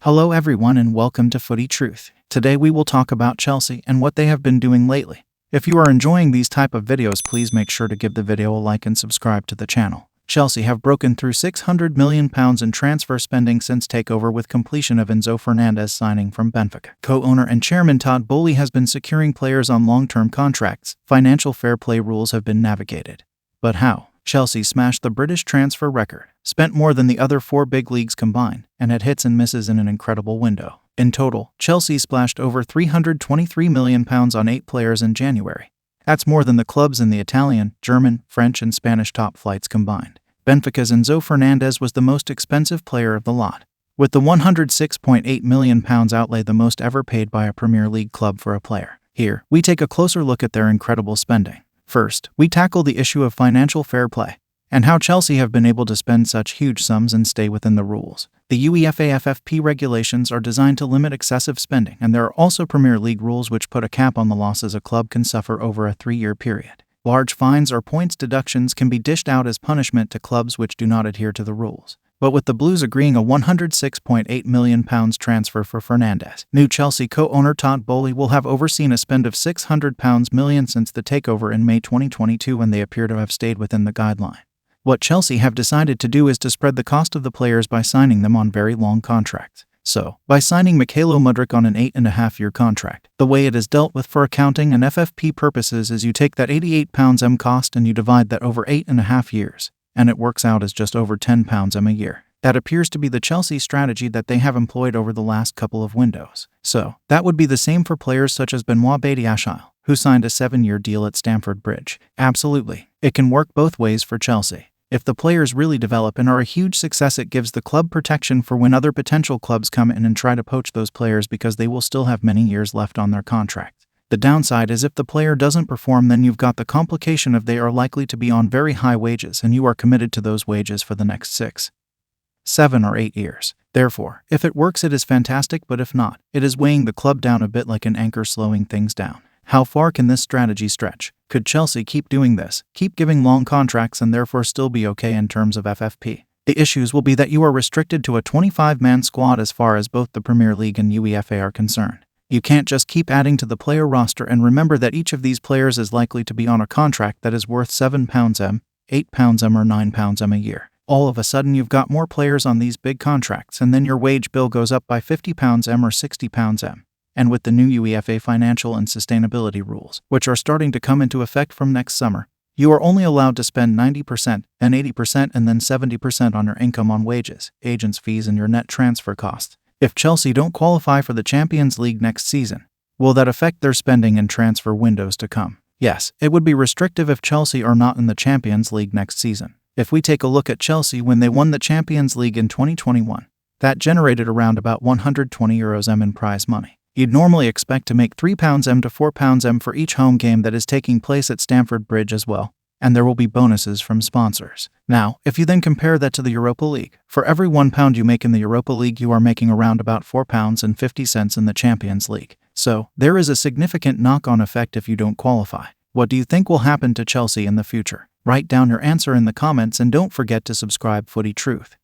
Hello everyone and welcome to Footy Truth. Today we will talk about Chelsea and what they have been doing lately. If you are enjoying these type of videos, please make sure to give the video a like and subscribe to the channel. Chelsea have broken through £600 million in transfer spending since takeover, with completion of Enzo Fernandez signing from Benfica. Co-owner and chairman Todd Boehly has been securing players on long-term contracts. Financial fair play rules have been navigated. But how? Chelsea smashed the British transfer record, spent more than the other four big leagues combined, and had hits and misses in an incredible window. In total, Chelsea splashed over £323 million on 8 players in January. That's more than the clubs in the Italian, German, French and Spanish top flights combined. Benfica's Enzo Fernandez was the most expensive player of the lot, with the £106.8 million outlay, the most ever paid by a Premier League club for a player. Here, we take a closer look at their incredible spending. First, we tackle the issue of financial fair play and how Chelsea have been able to spend such huge sums and stay within the rules. The UEFA FFP regulations are designed to limit excessive spending, and there are also Premier League rules which put a cap on the losses a club can suffer over a 3-year period. Large fines or points deductions can be dished out as punishment to clubs which do not adhere to the rules. But with the Blues agreeing a £106.8 million transfer for Fernandez, new Chelsea co-owner Todd Boehly will have overseen a spend of £600 million since the takeover in May 2022, when they appear to have stayed within the guideline. What Chelsea have decided to do is to spread the cost of the players by signing them on very long contracts. So, by signing Mykhailo Mudryk on an 8.5-year contract, the way it is dealt with for accounting and FFP purposes is you take that £88 cost and you divide that over 8.5 years. And it works out as just over £10 a year. That appears to be the Chelsea strategy that they have employed over the last couple of windows. So, that would be the same for players such as Benoit Badiashile, who signed a 7-year deal at Stamford Bridge. Absolutely, it can work both ways for Chelsea. If the players really develop and are a huge success, it gives the club protection for when other potential clubs come in and try to poach those players, because they will still have many years left on their contract. The downside is if the player doesn't perform, then you've got the complication of they are likely to be on very high wages and you are committed to those wages for the next 6, 7 or 8 years. Therefore, if it works, it is fantastic, but if not, it is weighing the club down a bit like an anchor slowing things down. How far can this strategy stretch? Could Chelsea keep doing this, keep giving long contracts, and therefore still be okay in terms of FFP? The issues will be that you are restricted to a 25-man squad as far as both the Premier League and UEFA are concerned. You can't just keep adding to the player roster, and remember that each of these players is likely to be on a contract that is worth £7m, £8m or £9m a year. All of a sudden you've got more players on these big contracts, and then your wage bill goes up by £50m or £60m. And with the new UEFA financial and sustainability rules, which are starting to come into effect from next summer, you are only allowed to spend 90%, then 80% and then 70% on your income on wages, agents' fees and your net transfer costs. If Chelsea don't qualify for the Champions League next season, will that affect their spending in transfer windows to come? Yes, it would be restrictive if Chelsea are not in the Champions League next season. If we take a look at Chelsea when they won the Champions League in 2021, that generated around about €120 in prize money. You'd normally expect to make £3m to £4m for each home game that is taking place at Stamford Bridge as well, and there will be bonuses from sponsors. Now, if you then compare that to the Europa League, for every £1 you make in the Europa League, you are making around about £4.50 in the Champions League. So, there is a significant knock-on effect if you don't qualify. What do you think will happen to Chelsea in the future? Write down your answer in the comments and don't forget to subscribe. Footy Truth.